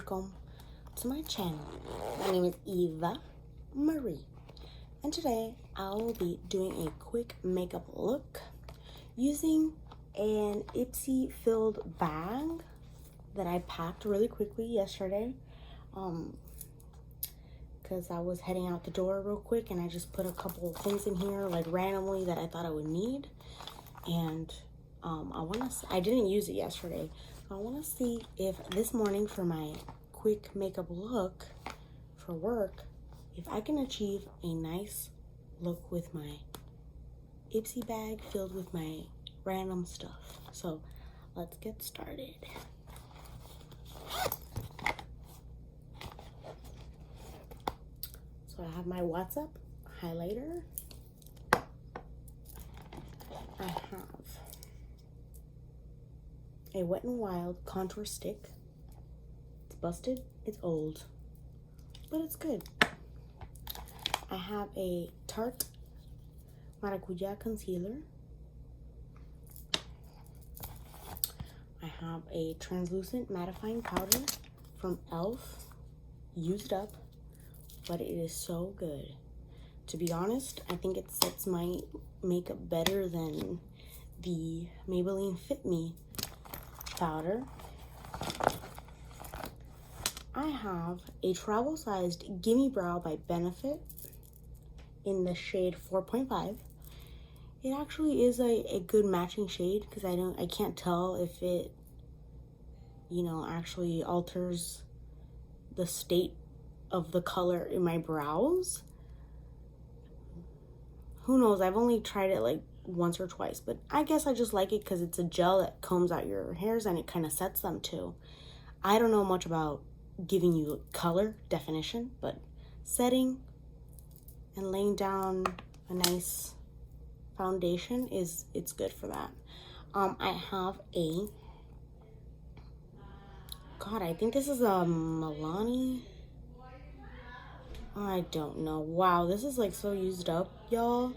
welcome to my channel. My name is Eva Marie, and today I will be doing a quick makeup look using an Ipsy filled bag that I packed really quickly yesterday because I was heading out the door real quick, and I just put a couple things in here like randomly that I thought I would need. And I didn't use it yesterday. I want to see if this morning for my quick makeup look for work, if I can achieve a nice look with my Ipsy bag filled with my random stuff. So let's get started. So I have my WhatsApp highlighter. I have a Wet n Wild contour stick. It's busted, it's old, but it's good. I have a Tarte Maracuja concealer. I have a translucent mattifying powder from e.l.f. Used up, but it is so good. To be honest, I think it sets my makeup better than the Maybelline Fit Me powder. I have a travel-sized Gimme Brow by Benefit in the shade 4.5. It actually is a good matching shade because I can't tell if it, actually alters the state of the color in my brows. Who knows? I've only tried it like once or twice, but I guess I just like it because it's a gel that combs out your hairs and it kind of sets them too. I don't know much about giving you color definition, but setting and laying down a nice foundation it's good for that. I have I think this is a Milani. I don't know. Wow, this is like so used up, y'all.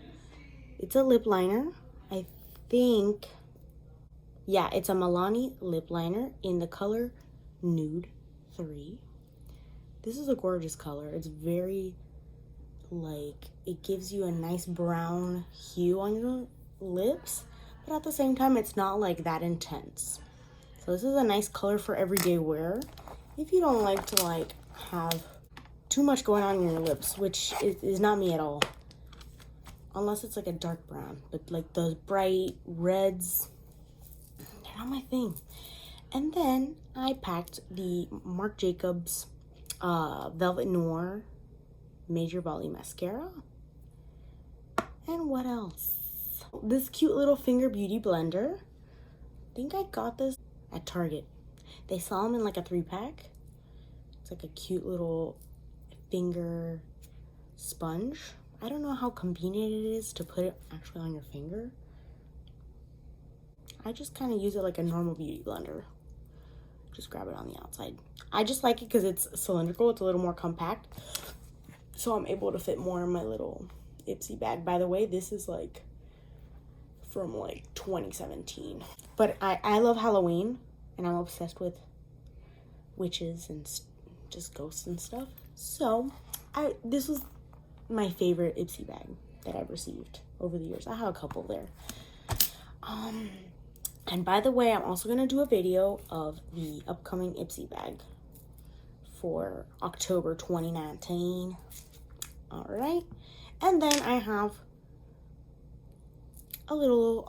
It's a lip liner. I think, yeah, it's a Milani lip liner in the color Nude 3. This is a gorgeous color. It's very, it gives you a nice brown hue on your lips, but at the same time, it's not like that intense. So this is a nice color for everyday wear. If you don't like to have too much going on in your lips, which is not me at all. Unless it's like a dark brown, but like those bright reds, they're not my thing. And then I packed the Marc Jacobs Velvet Noir Major Volume Mascara. And what else? This cute little finger beauty blender. I think I got this at Target. They sell them in like a 3-pack. It's like a cute little finger sponge. I don't know how convenient it is to put it actually on your finger. I just kind of use it like a normal beauty blender. Just grab it on the outside. I just like it because it's cylindrical. It's a little more compact. So I'm able to fit more in my little Ipsy bag. By the way, this is from 2017. But I love Halloween, and I'm obsessed with witches and just ghosts and stuff. So this was my favorite Ipsy bag that I've received over the years. I have a couple there. And by the way, I'm also going to do a video of the upcoming Ipsy bag for October 2019. All right. And then I have a little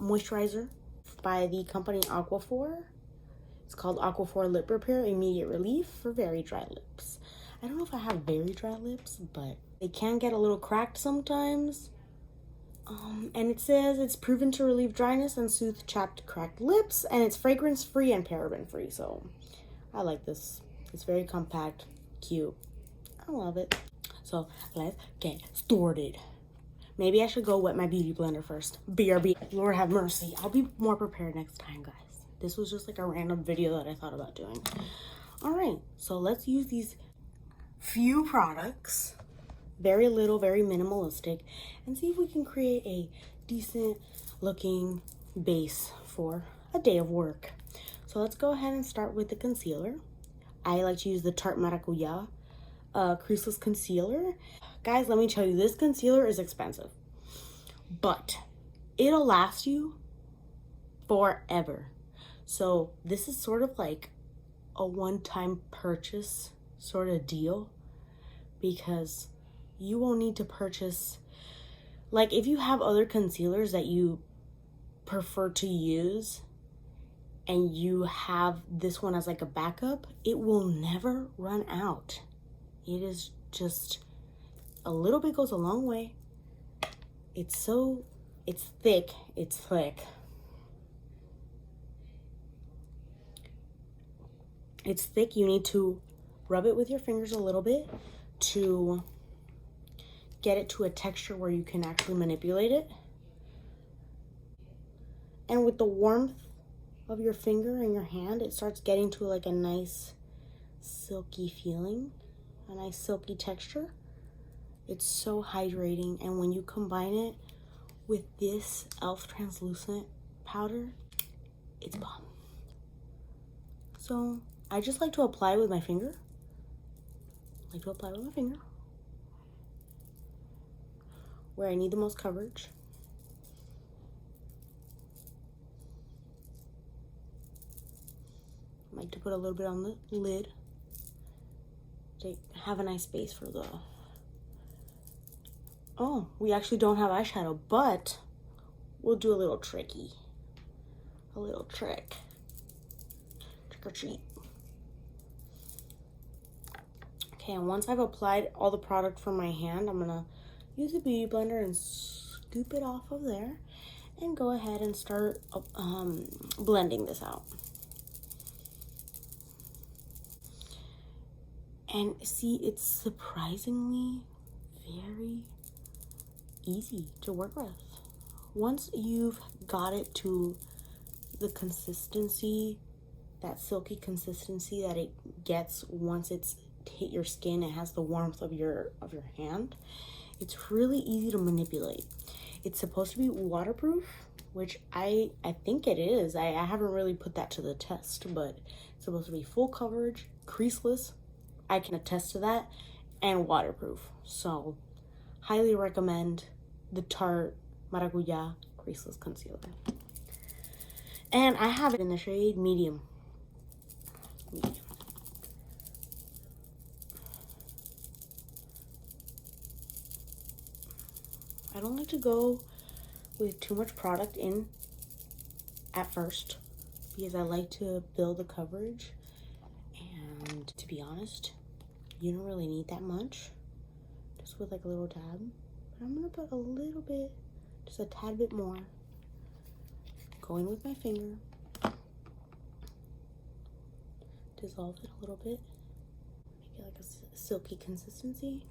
moisturizer by the company Aquaphor. It's called Aquaphor Lip Repair Immediate Relief for very dry lips. I don't know if I have very dry lips, but they can get a little cracked sometimes. And it says it's proven to relieve dryness and soothe chapped, cracked lips, and it's fragrance-free and paraben-free. So I like this. It's very compact, cute. I love it. So let's get started. Maybe I should go wet my beauty blender first. BRB. Lord have mercy. I'll be more prepared next time, guys. This was just like a random video that I thought about doing. All right, so let's use these few products, very little, very minimalistic, and see if we can create a decent looking base for a day of work. So let's go ahead and start with the concealer. I like to use the Tarte Maracuya creaseless concealer. Guys, let me tell you, this concealer is expensive, but it'll last you forever. So this is sort of like a one-time purchase sort of deal, because you won't need to purchase, like if you have other concealers that you prefer to use and you have this one as like a backup, it will never run out. It is just, a little bit goes a long way. It's thick, it's thick. It's thick. You need to rub it with your fingers a little bit to get it to a texture where you can actually manipulate it. And with the warmth of your finger and your hand, it starts getting to like a nice silky feeling, a nice silky texture. It's so hydrating, and when you combine it with this e.l.f. translucent powder, it's bomb. So I just like to apply with my finger. Where I need the most coverage. I like to put a little bit on the lid to have a nice space for the... Oh, we actually don't have eyeshadow, but we'll do a little tricky. A little trick. Trick or treat. Okay, and once I've applied all the product from my hand, I'm gonna use a beauty blender and scoop it off of there and go ahead and start blending this out. And see, it's surprisingly very easy to work with. Once you've got it to the consistency, that silky consistency that it gets once it's hit your skin, it has the warmth of your hand, it's really easy to manipulate. It's supposed to be waterproof, which I think it is. I haven't really put that to the test, but it's supposed to be full coverage, creaseless. I can attest to that, and waterproof. So highly recommend the Tarte Maracuya creaseless concealer. And I have it in the shade medium. I don't like to go with too much product in at first, because I like to build the coverage, and to be honest, you don't really need that much, just with like a little dab. But I'm gonna put a little bit, just a tad bit more, go in with my finger, dissolve it a little bit, make it like a silky consistency,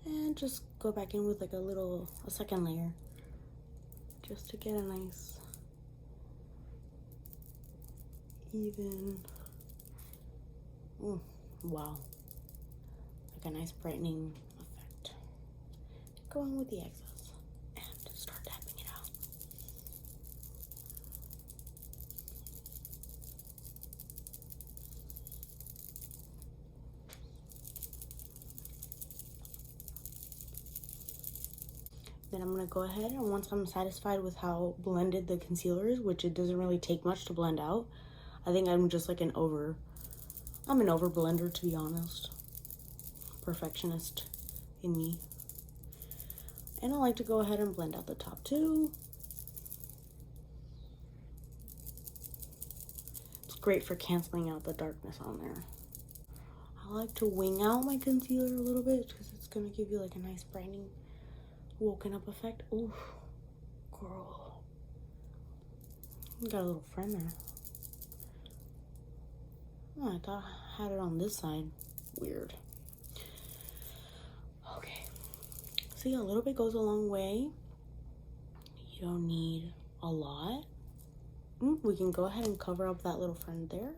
and just go back in with like a second layer, just to get a nice even, wow, like a nice brightening effect. Go in with the excess and start tapping it out. Then I'm gonna go ahead, and once I'm satisfied with how blended the concealer is, which it doesn't really take much to blend out, I think I'm just like I'm an over blender, to be honest. Perfectionist in me. And I like to go ahead and blend out the top too. It's great for canceling out the darkness on there. I like to wing out my concealer a little bit because it's gonna give you like a nice brightening, woken up effect. Ooh, girl. Got a little friend there. Oh, I thought I had it on this side. Weird. Okay. See, a little bit goes a long way. You don't need a lot. We can go ahead and cover up that little friend there.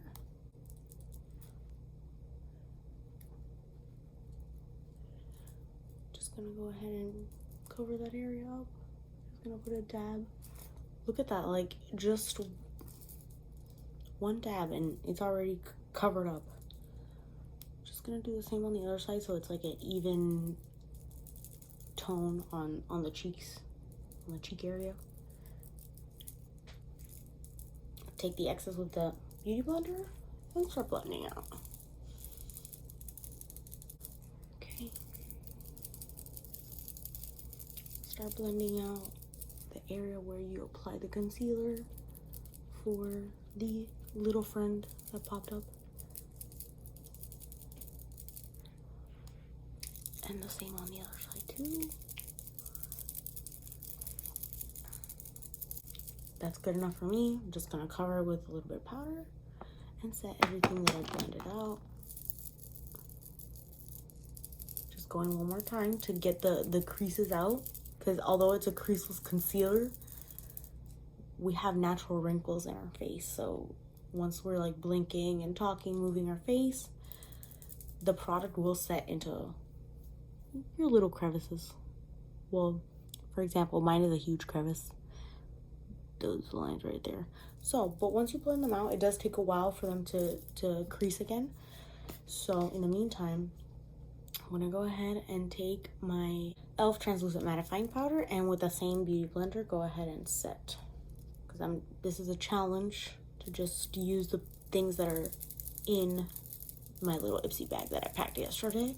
Just gonna go ahead and cover that area up. Just gonna put a dab. Look at that, like just one dab and it's already covered up. gonna do the same on the other side so it's like an even tone on the cheeks, on the cheek area. Take the excess with the beauty blender and start blending out. Okay. Start blending out the area where you apply the concealer for the little friend that popped up. And the same on the other side too. That's good enough for me. I'm just gonna cover it with a little bit of powder and set everything that I blended out. Just going one more time to get the creases out, because although it's a creaseless concealer, we have natural wrinkles in our face. So once we're like blinking and talking, moving our face, the product will set into your little crevices. Well, for example, mine is a huge crevice. Those lines right there. So, but once you blend them out, it does take a while for them to crease again. So in the meantime, I'm gonna go ahead and take my e.l.f. translucent mattifying powder, and with the same beauty blender, go ahead and set. Because this is a challenge to just use the things that are in my little Ipsy bag that I packed yesterday.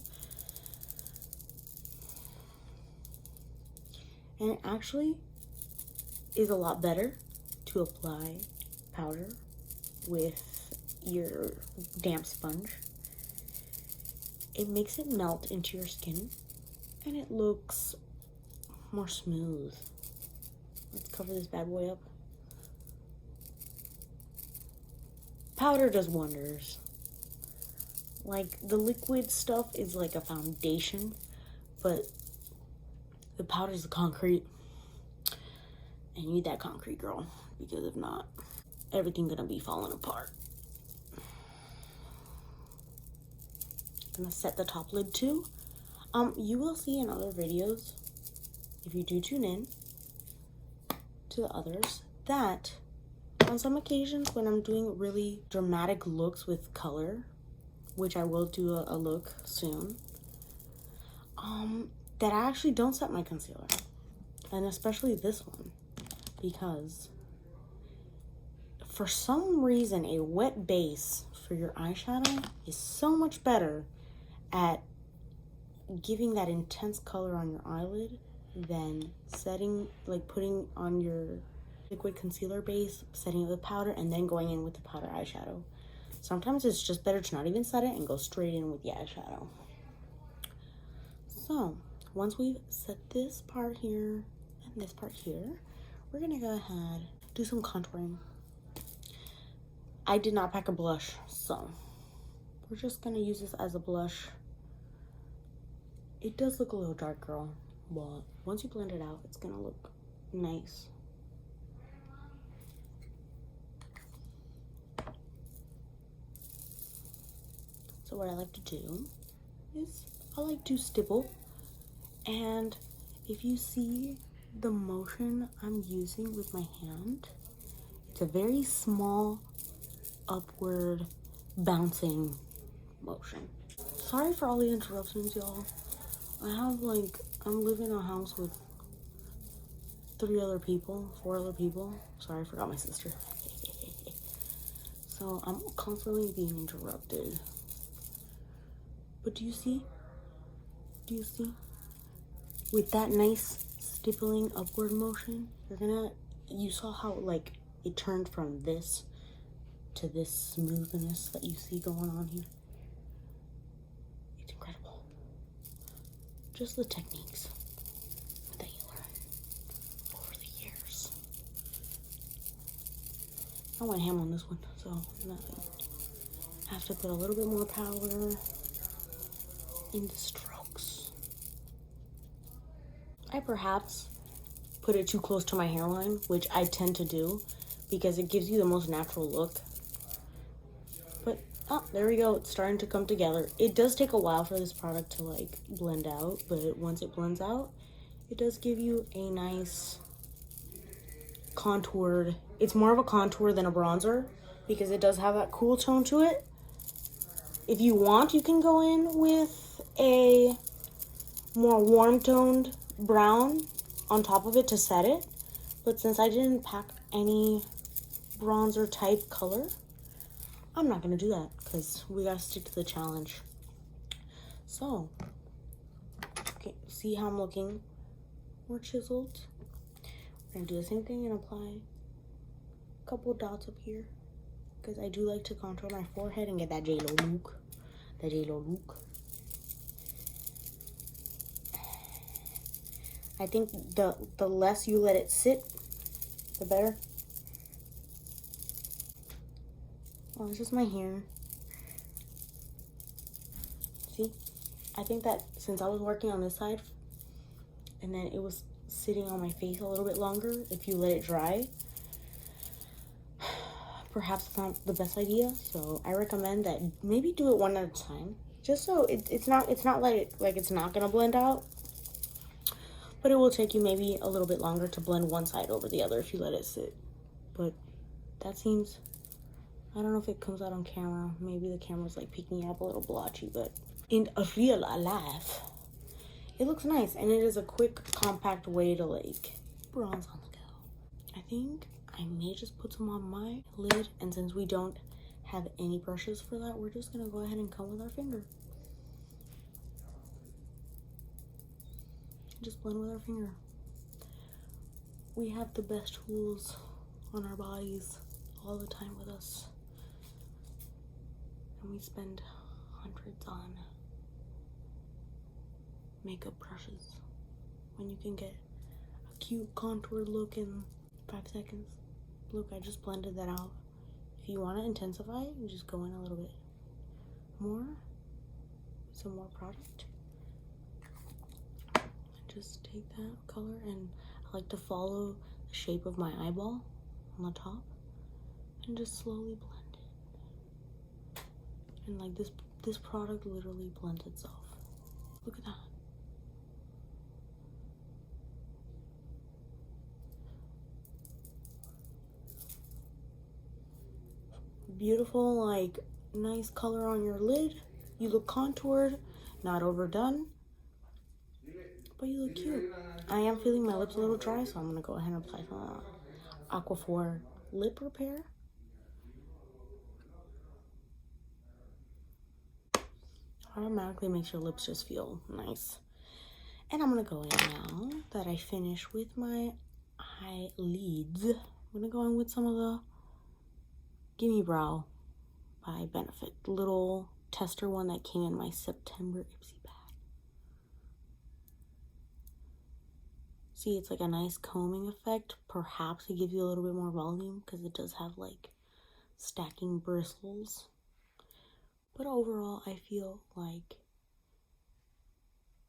And it actually is a lot better to apply powder with your damp sponge. It makes it melt into your skin and it looks more smooth. Let's cover this bad boy up. Powder does wonders. Like, the liquid stuff is like a foundation, but the powder is the concrete. And you need that concrete, girl, because if not, everything's gonna be falling apart. I'm gonna set the top lid too. You will see in other videos, if you do tune in to the others, that on some occasions when I'm doing really dramatic looks with color, which I will do a look soon, that I actually don't set my concealer, and especially this one, because for some reason a wet base for your eyeshadow is so much better at giving that intense color on your eyelid than setting, like putting on your liquid concealer base, setting it with powder, and then going in with the powder eyeshadow. Sometimes it's just better to not even set it and go straight in with the eyeshadow. So once we've set this part here and this part here, we're gonna go ahead, do some contouring. I did not pack a blush, so we're just gonna use this as a blush. It does look a little dark, girl, but once you blend it out, it's gonna look nice. So what I like to do is I like to stipple, and if you see the motion I'm using with my hand, it's a very small upward bouncing motion. Sorry for all the interruptions, y'all. I'm living in a house with 4 other people. Sorry, I forgot my sister. So I'm constantly being interrupted. But do you see? With that nice stippling upward motion, you saw how like it turned from this to this smoothness that you see going on here. It's incredible. Just the techniques that you learn over the years. I went ham on this one, so I have to put a little bit more powder in the strokes. I perhaps put it too close to my hairline, which I tend to do because it gives you the most natural look. But there we go, it's starting to come together. It does take a while for this product to like blend out, but once it blends out, it does give you a nice contoured, it's more of a contour than a bronzer because it does have that cool tone to it. If you want, you can go in with a more warm toned brown on top of it to set it. But since I didn't pack any bronzer type color, I'm not gonna do that because we gotta stick to the challenge. So, okay, see how I'm looking more chiseled? We're gonna do the same thing and apply a couple dots up here because I do like to contour my forehead and get that J-Lo look. The J-Lo look. I think the less you let it sit, the better. Oh, it's just my hair. See? I think that since I was working on this side and then it was sitting on my face a little bit longer, if you let it dry, perhaps it's not the best idea. So I recommend that maybe do it one at a time, just so it's not like it's not gonna blend out, but it will take you maybe a little bit longer to blend one side over the other if you let it sit. But that seems, I don't know if it comes out on camera. Maybe the camera's like picking it up a little blotchy, but in a real life, it looks nice. And it is a quick, compact way to like bronze on the go. I think I may just put some on my lid. And since we don't have any brushes for that, we're just gonna go ahead and come with our finger. Just blend with our finger. We have the best tools on our bodies all the time with us. And we spend hundreds on makeup brushes when you can get a cute contoured look in 5 seconds. Look, I just blended that out. If you want to intensify it, you just go in a little bit more, some more product. Just take that color, and I like to follow the shape of my eyeball on the top and just slowly blend it. And like this product literally blends itself. Look at that. Beautiful, like nice color on your lid. You look contoured, not overdone, but you look cute. I am feeling my lips a little dry, so I'm gonna go ahead and apply some Aquaphor lip repair. Automatically makes your lips just feel nice. And I'm gonna go in now that I finished with my eyelids. I'm gonna go in with some of the Gimme Brow by Benefit, the little tester one that came in my September Ipsy Bag. See, it's like a nice combing effect. Perhaps it gives you a little bit more volume because it does have like stacking bristles. But overall, I feel like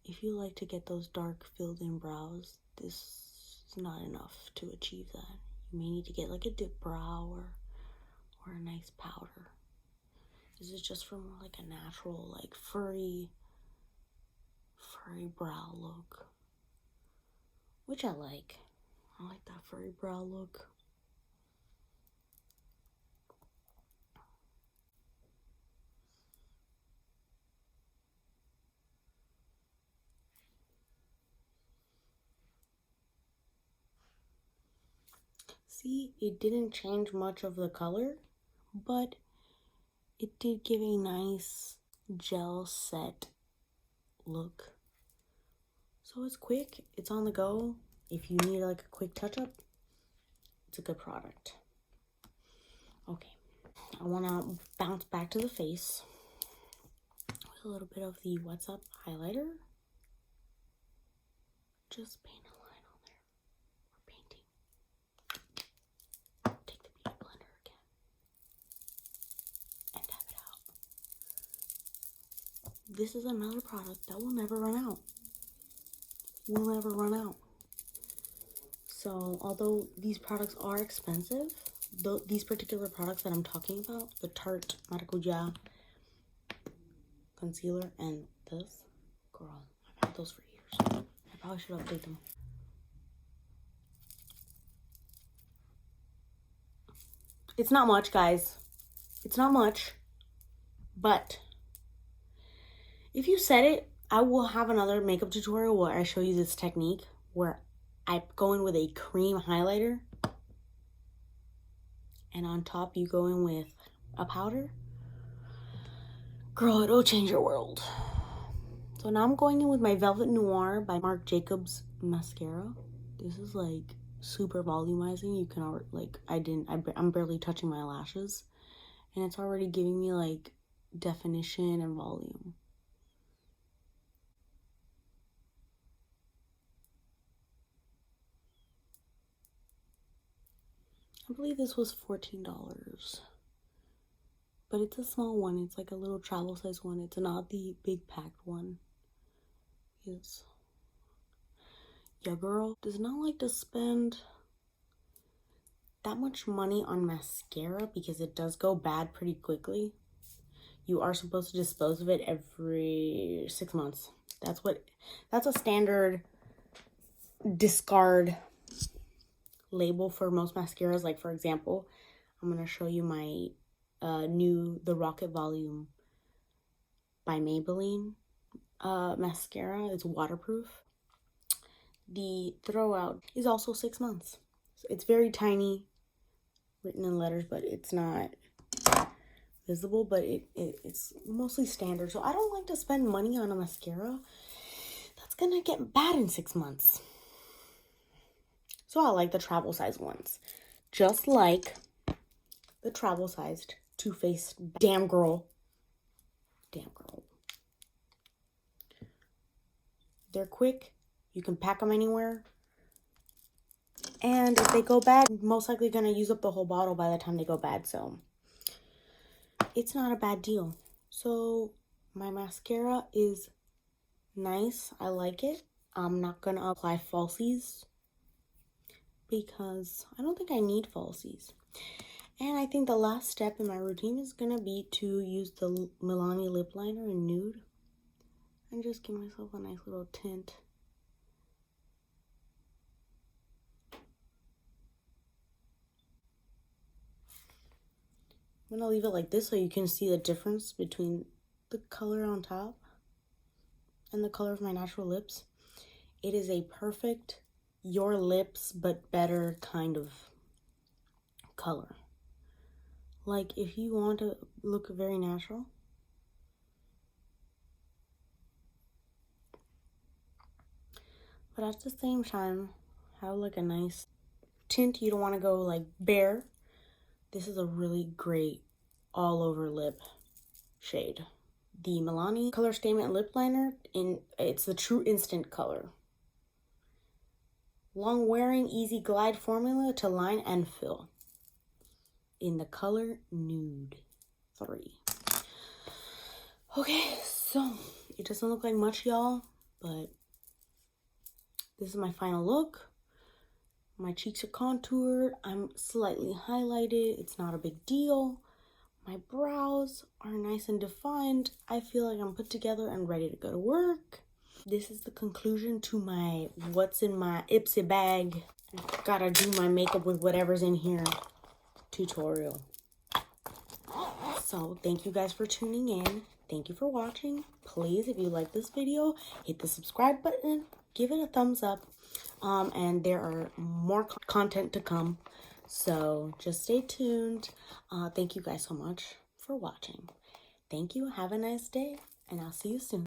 if you like to get those dark filled in brows, this is not enough to achieve that. You may need to get like a dip brow or a nice powder. This is just for more like a natural, like furry brow look, which I like. I like that furry brow look. See, it didn't change much of the color, but it did give a nice gel set look. So it's quick, it's on the go. If you need like a quick touch up, it's a good product. Okay, I wanna bounce back to the face with a little bit of the What's Up highlighter. Just paint a line on there. We're painting. Take the beauty blender again and tap it out. This is another product that will never run out. Will never run out. So although these products are expensive, these particular products that I'm talking about, the Tarte Maracuja concealer and this, girl, I've had those for years. I probably should update them. It's not much, guys. It's not much, but If you said it, I will have another makeup tutorial where I show you this technique where I go in with a cream highlighter and on top you go in with a powder. Girl, it'll change your world. So now I'm going in with my Velvet Noir by Marc Jacobs mascara. This is like super volumizing. You can already, like, I'm barely touching my lashes and it's already giving me like definition and volume. I believe this was $14, but it's a small one. It's like a little travel size one. It's not the big packed one. Yes. Your girl does not like to spend that much money on mascara because it does go bad pretty quickly. You are supposed to dispose of it every 6 months. That's a standard discard label for most mascaras. Like, for example, I'm gonna show you my the Rocket Volume by Maybelline mascara. It's waterproof. The throwout is also 6 months. So it's very tiny, written in letters, but it's not visible, but it's mostly standard. So I don't like to spend money on a mascara that's gonna get bad in 6 months. So I like the travel size ones, just like the travel sized Too Faced Damn Girl. They're quick, you can pack them anywhere, and if they go bad, you're most likely gonna use up the whole bottle by the time they go bad, so it's not a bad deal. So my mascara is nice, I like it. I'm not gonna apply falsies because I don't think I need falsies. And I think the last step in my routine is gonna be to use the Milani lip liner in Nude and just give myself a nice little tint. I'm gonna leave it like this so you can see the difference between the color on top and the color of my natural lips. It is a perfect your lips but better kind of color. Like, if you want to look very natural, but at the same time have like a nice tint. You don't want to go like bare. This is a really great all over lip shade. The Milani Color Statement Lip Liner, it's the True Instant color. Long wearing, easy glide formula to line and fill. In the color Nude 3. Okay, so it doesn't look like much, y'all, but this is my final look. My cheeks are contoured. I'm slightly highlighted. It's not a big deal. My brows are nice and defined. I feel like I'm put together and ready to go to work. This is the conclusion to my what's in my Ipsy bag. Gotta do my makeup with whatever's in here tutorial. So thank you guys for tuning in. Thank you for watching. Please, if you like this video, hit the subscribe button, give it a thumbs up. And there are more content to come, so just stay tuned. Thank you guys so much for watching. Thank you. Have a nice day, and I'll see you soon.